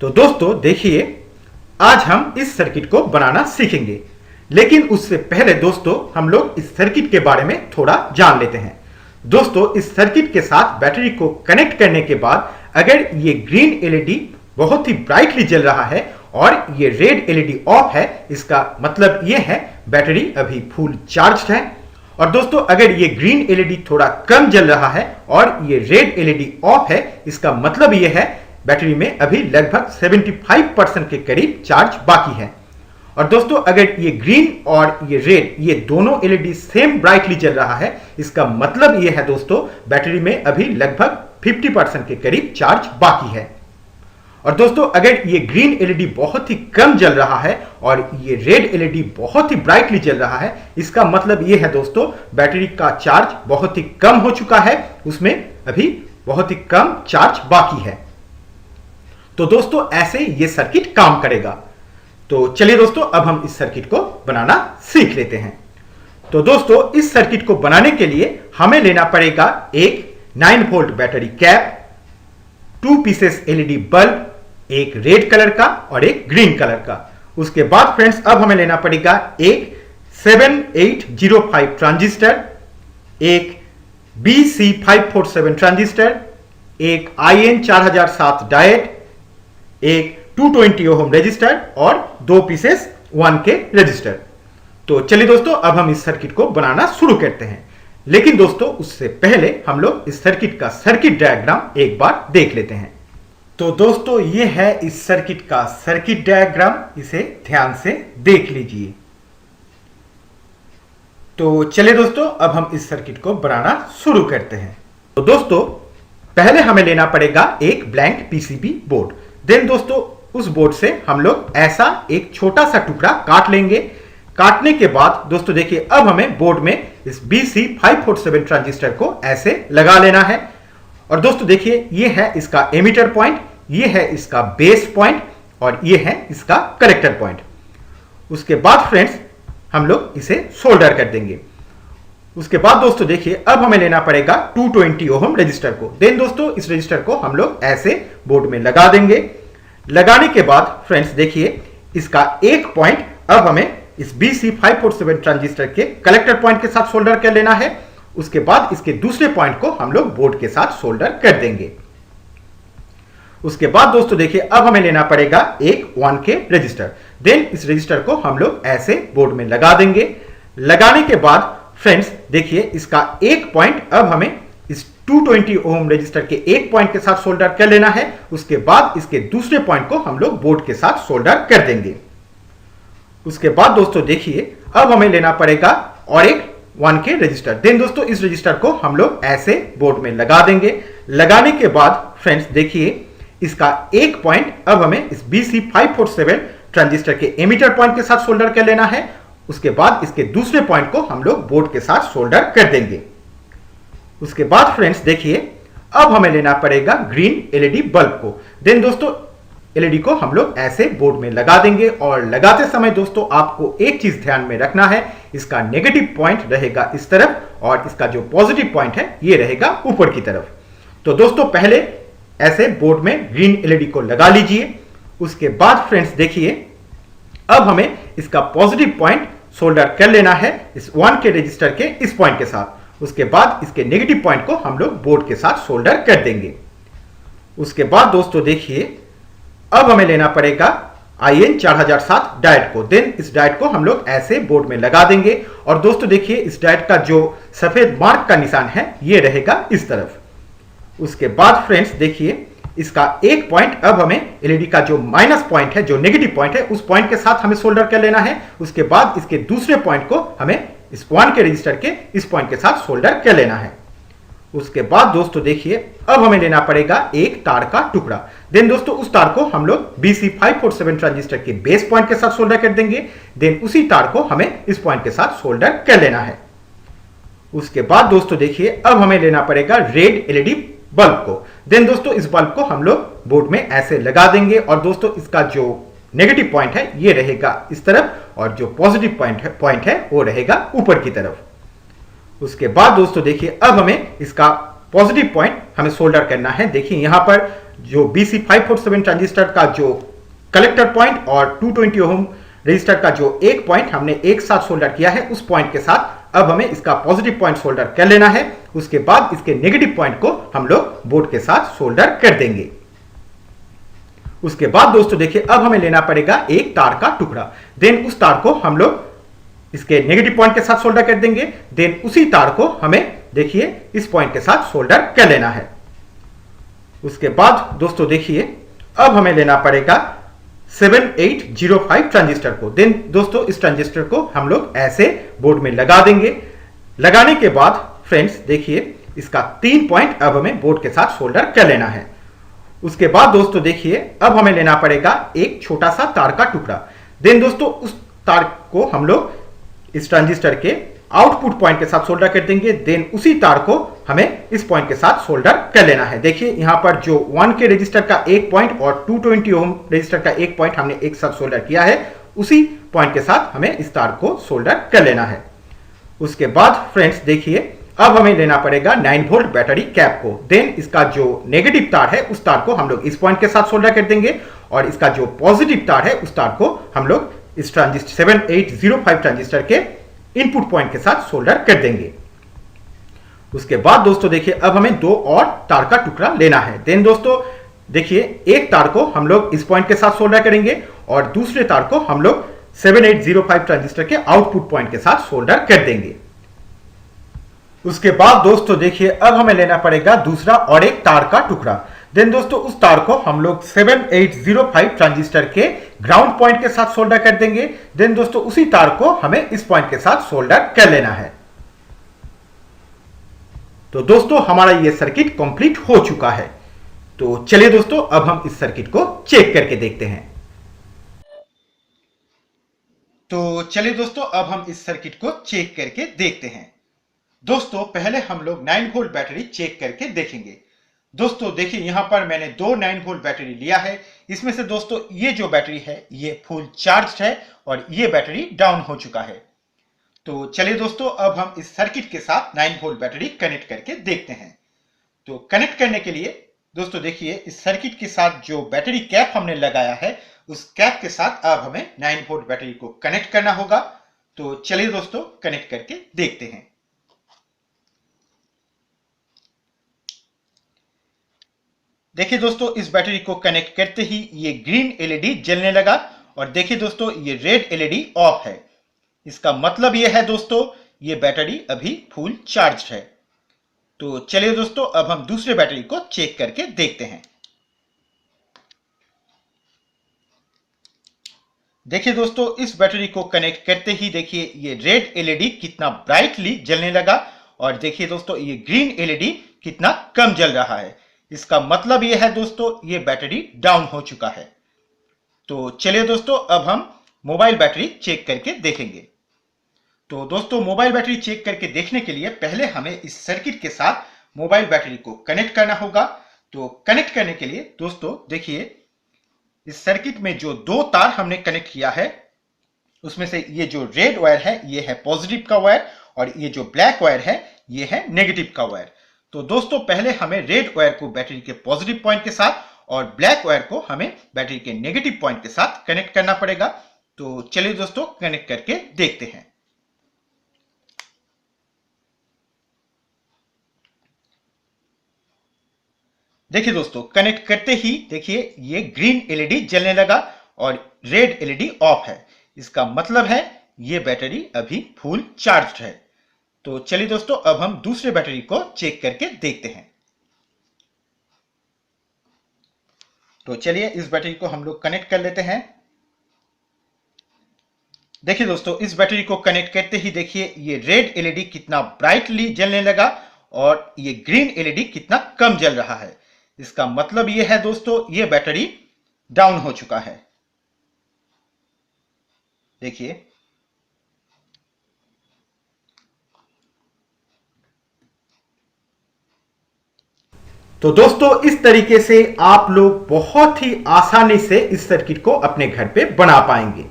तो दोस्तों देखिए, आज हम इस सर्किट को बनाना सीखेंगे, लेकिन उससे पहले दोस्तों हम लोग इस सर्किट के बारे में थोड़ा जान लेते हैं। दोस्तों इस सर्किट के साथ बैटरी को कनेक्ट करने के बाद अगर ये ग्रीन एलईडी बहुत ही ब्राइटली जल रहा है और ये रेड एलईडी ऑफ है, इसका मतलब ये है बैटरी अभी फुल चार्ज है। और दोस्तों अगर ये ग्रीन एलईडी थोड़ा कम जल रहा है और ये रेड एलईडी ऑफ है, इसका मतलब ये है बैटरी में अभी लगभग 75% के करीब चार्ज बाकी है। और दोस्तों अगर ये ग्रीन और ये रेड ये दोनों एलईडी सेम ब्राइटली जल रहा है, इसका मतलब ये है दोस्तों बैटरी में अभी लगभग 50% के करीब चार्ज बाकी है। और दोस्तों अगर ये ग्रीन एलईडी बहुत ही कम जल रहा है और ये रेड एलईडी बहुत ही ब्राइटली जल रहा है, इसका मतलब ये है दोस्तों बैटरी का चार्ज बहुत ही कम हो चुका है, उसमें अभी बहुत ही कम चार्ज बाकी है। तो दोस्तों ऐसे ये सर्किट काम करेगा। तो चलिए दोस्तों अब हम इस सर्किट को बनाना सीख लेते हैं। तो दोस्तों इस सर्किट को बनाने के लिए हमें लेना पड़ेगा एक 9 volt battery cap, 2 pieces LED bulb, एक रेड कलर का और एक ग्रीन कलर का। उसके बाद फ्रेंड्स अब हमें लेना पड़ेगा एक 7805 ट्रांजिस्टर, एक BC547 ट्रांजिस्टर, एक IN4007 डायोड, एक 220 ओम रजिस्टर और 2 पीसेस 1K रजिस्टर। तो चलिए दोस्तों अब हम इस सर्किट को बनाना शुरू करते हैं, लेकिन दोस्तों उससे पहले हम लोग इस सर्किट का सर्किट डायग्राम एक बार देख लेते हैं। तो दोस्तों ये है इस सर्किट का सर्किट डायग्राम, इसे ध्यान से देख लीजिए। तो चलिए दोस्तों अब हम इस सर्किट को बनाना शुरू करते हैं। तो दोस्तों पहले हमें लेना पड़ेगा एक ब्लैंक पीसीबी बोर्ड। देन दोस्तों उस बोर्ड से हम लोग ऐसा एक छोटा सा टुकड़ा काट लेंगे। काटने के बाद दोस्तों देखिए अब हमें बोर्ड में इस BC547 ट्रांजिस्टर को ऐसे लगा लेना है। और दोस्तों देखिए ये है इसका एमिटर पॉइंट, ये है इसका बेस पॉइंट और ये है इसका कलेक्टर पॉइंट। उसके बाद फ्रेंड्स हम लोग इसे सोल्डर कर देंगे। उसके बाद दोस्तों देखिए अब हमें लेना पड़ेगा 220 ओम रजिस्टर को। देन दोस्तों इस रजिस्टर को हम लोग ऐसे बोर्ड में लगा देंगे। लगाने के बाद फ्रेंड्स देखिए इसका एक पॉइंट अब हमें इस BC547 ट्रांजिस्टर के कलेक्टर पॉइंट के साथ सोल्डर कर लेना है। उसके बाद इसके दूसरे पॉइंट को हम लोग बोर्ड के साथ सोल्डर कर देंगे। उसके बाद दोस्तों देखिए अब हमें लेना पड़ेगा एक 1K रजिस्टर। देन इस रजिस्टर को हम लोग ऐसे बोर्ड में लगा देंगे। लगाने के बाद फ्रेंड्स देखिए इसका एक पॉइंट अब हमें इस 220 ओम रजिस्टर के एक पॉइंट के साथ सोल्डर कर लेना है। उसके बाद इसके दूसरे पॉइंट को हम लोग बोर्ड के साथ सोल्डर कर देंगे। उसके बाद दोस्तों देखिए अब हमें लेना पड़ेगा और एक 1K रजिस्टर। देन दोस्तों इस रजिस्टर को हम लोग ऐसे बोर्ड में लगा देंगे। लगाने के बाद फ्रेंड्स देखिए इसका एक पॉइंट अब हमें इस BC547 ट्रांजिस्टर के एमिटर पॉइंट के साथ सोल्डर कर लेना है। उसके बाद इसके दूसरे पॉइंट को हम लोग बोर्ड के साथ सोल्डर कर देंगे। उसके बाद फ्रेंड्स देखिए अब हमें लेना पड़ेगा ग्रीन एलईडी बल्ब को। देन दोस्तों एलईडी को हम लोग ऐसे बोर्ड में लगा देंगे। और लगाते समय दोस्तों आपको एक चीज ध्यान में रखना है, इसका नेगेटिव पॉइंट रहेगा इस तरफ और इसका जो पॉजिटिव पॉइंट है ये रहेगा ऊपर की तरफ। तो दोस्तों पहले ऐसे बोर्ड में ग्रीन एलईडी को लगा लीजिए। उसके बाद फ्रेंड्स देखिए अब हमें इसका पॉजिटिव पॉइंट सोल्डर कर लेना है इस 1K रजिस्टर के इस पॉइंट के साथ। उसके बाद इसके नेगेटिव पॉइंट को हम लोग बोर्ड के साथ सोल्डर कर देंगे। उसके बाद दोस्तों देखिए अब हमें लेना पड़ेगा IN4007 डायोड को। देन इस डायोड को हम लोग ऐसे बोर्ड में लगा देंगे। और दोस्तों देखिए इस डायोड का जो सफेद मार्क का निशान है ये रहेगा इस तरफ। उसके बाद फ्रेंड्स देखिए इसका एक पॉइंट अब हमें एलईडी का जो माइनस पॉइंट है, जो नेगेटिव पॉइंट है, उस पॉइंट के साथ हमें सोल्डर कर लेना है। उसके बाद इसके दूसरे पॉइंट को हमें इस 1K रजिस्टर के इस पॉइंट के साथ सोल्डर कर लेना है। उसके बाद दोस्तों देखिए अब हमें लेना पड़ेगा एक तार का टुकड़ा। देन दोस्तों उस तार को हम लोग BC547 ट्रांजिस्टर के बेस पॉइंट के साथ सोल्डर कर देंगे। देन उसी तार को हमें इस पॉइंट के साथ सोल्डर कर लेना है। उसके बाद दोस्तों देखिए अब हमें लेना पड़ेगा रेड एलईडी बल्ब को। देन दोस्तों इस बल्ब को हम लोग बोर्ड में ऐसे लगा देंगे। और दोस्तों इसका जो नेगेटिव पॉइंट है ये रहेगा इस तरफ और जो पॉजिटिव पॉइंट है वो रहेगा ऊपर की तरफ। उसके बाद दोस्तों देखिए अब हमें इसका पॉजिटिव पॉइंट हमें सोल्डर करना है। देखिए यहां पर जो BC547 ट्रांजिस्टर का जो कलेक्टर पॉइंट और 220 ओम रजिस्टर का जो एक पॉइंट हमने एक साथ सोल्डर किया है, उस पॉइंट के साथ अब हमें इसका पॉजिटिव पॉइंट सोल्डर कर लेना है। उसके बाद इसके नेगेटिव पॉइंट को हम लोग बोर्ड के साथ सोल्डर कर देंगे। उसके बाद दोस्तों देखिए, अब हमें लेना पड़ेगा एक तार का टुकड़ा। देन उस तार को हम लोग इसके नेगेटिव पॉइंट के साथ सोल्डर कर देंगे। देन उसी तार को हमें देखिए इस पॉइंट के साथ सोल्डर कर लेना है। उसके बाद दोस्तों देखिए, अब हमें लेना पड़ेगा 7805 ट्रांजिस्टर को। देन दोस्तों इस ट्रांजिस्टर को हम लोग ऐसे बोर्ड में लगा देंगे। लगाने के बाद फ्रेंड्स देखिए, इसका 3 पॉइंट अब हमें बोर्ड के साथ सोल्डर कर लेना है। उसके बाद दोस्तों देखिए, अब हमें लेना पड़ेगा एक छोटा सा तार का टुकड़ा। देन दोस्तों उस तार को हम लोग इस ट्रांजिस्टर के आउटपुट पॉइंट के साथ सोल्डर कर देंगे। देन उसी तार को हमें इस पॉइंट के साथ सोल्डर कर लेना है। देखिए यहां पर जो 1K रजिस्टर का एक पॉइंट और 220 ओम रजिस्टर का एक पॉइंट हमने एक साथ सोल्डर किया है, उसी पॉइंट के साथ हमें इस तार को सोल्डर कर लेना है। उसके बाद फ्रेंड्स देखिए, अब हमें लेना पड़ेगा 9 वोल्ट बैटरी कैप को। देन इसका जो नेगेटिव तार है उस तार को हम लोग इस पॉइंट के साथ सोल्डर कर देंगे और इसका जो पॉजिटिव तार है उस तार को हम लोग इस ट्रांजिस्टर 7805 ट्रांजिस्टर के इनपुट पॉइंट के साथ सोल्डर कर देंगे। उसके बाद दोस्तों देखिए, अब हमें 2 और तार का टुकड़ा लेना है। देन दोस्तों देखिए, एक तार को हम लोग इस पॉइंट के साथ सोल्डर करेंगे और दूसरे तार को हम लोग 7805 ट्रांजिस्टर के आउटपुट पॉइंट के साथ सोल्डर कर देंगे। उसके बाद दोस्तों देखिए, अब हमें लेना पड़ेगा दूसरा और एक तार का टुकड़ा। देन दोस्तों उस तार को हम लोग 7805 ट्रांजिस्टर के ग्राउंड पॉइंट के साथ सोल्डर कर देंगे। देन दोस्तों उसी तार को हमें इस पॉइंट के साथ सोल्डर कर लेना है। तो दोस्तों हमारा यह सर्किट कंप्लीट हो चुका है। तो चलिए दोस्तों, अब हम इस सर्किट को चेक करके देखते हैं। तो चलिए दोस्तों, अब हम इस सर्किट को चेक करके देखते हैं। दोस्तों पहले हम लोग 9 वोल्ट बैटरी चेक करके देखेंगे। दोस्तों देखिए, यहां पर मैंने 2 9 वोल्ट बैटरी लिया है। इसमें से दोस्तों ये जो बैटरी है ये फुल चार्ज है और ये बैटरी डाउन हो चुका है। तो चलिए दोस्तों, अब हम इस सर्किट के साथ 9 वोल्ट बैटरी कनेक्ट करके देखते हैं। तो कनेक्ट करने के लिए दोस्तों देखिए, इस सर्किट के साथ जो बैटरी कैप हमने लगाया है उस कैप के साथ अब हमें 9 वोल्ट बैटरी को कनेक्ट करना होगा। तो चलिए दोस्तों, कनेक्ट करके देखते हैं। देखिए दोस्तों, इस बैटरी को कनेक्ट करते ही ये ग्रीन एलईडी जलने लगा और देखिए दोस्तों ये रेड एलईडी ऑफ है। इसका मतलब ये है दोस्तों, ये बैटरी अभी फुल चार्ज है। तो चलिए दोस्तों, अब हम दूसरे बैटरी को चेक करके देखते हैं। देखिए दोस्तों, इस बैटरी को कनेक्ट करते ही देखिए ये रेड एलईडी कितना ब्राइटली जलने लगा और देखिए दोस्तों ये ग्रीन एलईडी कितना कम जल रहा है। इसका मतलब यह है दोस्तों, ये बैटरी डाउन हो चुका है। तो चलिए दोस्तों, अब हम मोबाइल बैटरी चेक करके देखेंगे। तो दोस्तों मोबाइल बैटरी चेक करके देखने के लिए पहले हमें इस सर्किट के साथ मोबाइल बैटरी को कनेक्ट करना होगा। तो कनेक्ट करने के लिए दोस्तों देखिए, इस सर्किट में जो 2 तार हमने कनेक्ट किया है उसमें से ये जो रेड वायर है ये है पॉजिटिव का वायर और ये जो ब्लैक वायर है ये है नेगेटिव का वायर। तो दोस्तों पहले हमें रेड वायर को बैटरी के पॉजिटिव पॉइंट के साथ और ब्लैक वायर को हमें बैटरी के नेगेटिव पॉइंट के साथ कनेक्ट करना पड़ेगा। तो चलिए दोस्तों कनेक्ट करके देखते हैं। देखिए दोस्तों, कनेक्ट करते ही देखिए ये ग्रीन एलईडी जलने लगा और रेड एलईडी ऑफ है। इसका मतलब है ये बैटरी अभी फुल चार्ज है। तो चलिए दोस्तों, अब हम दूसरे बैटरी को चेक करके देखते हैं। तो चलिए इस बैटरी को हम लोग कनेक्ट कर लेते हैं। देखिए दोस्तों, इस बैटरी को कनेक्ट करते ही देखिए ये रेड एलईडी कितना ब्राइटली जलने लगा और ये ग्रीन एलईडी कितना कम जल रहा है। इसका मतलब ये है दोस्तों, ये बैटरी डाउन हो चुका है। देखिए तो दोस्तों इस तरीके से आप लोग बहुत ही आसानी से इस सर्किट को अपने घर पे बना पाएंगे।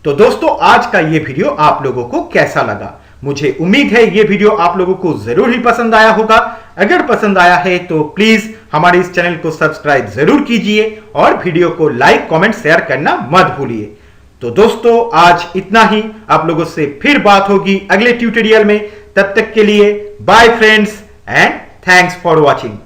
तो दोस्तों आज का ये वीडियो आप लोगों को कैसा लगा? मुझे उम्मीद है ये वीडियो आप लोगों को जरूर ही पसंद आया होगा। अगर पसंद आया है तो प्लीज हमारे इस चैनल को सब्सक्राइब जरूर कीजिए और वीडियो को लाइक कमेंट शेयर करना मत भूलिए। तो दोस्तों आज इतना ही, आप लोगों से फिर बात होगी अगले ट्यूटोरियल में। तब तक के लिए bye friends and thanks for watching.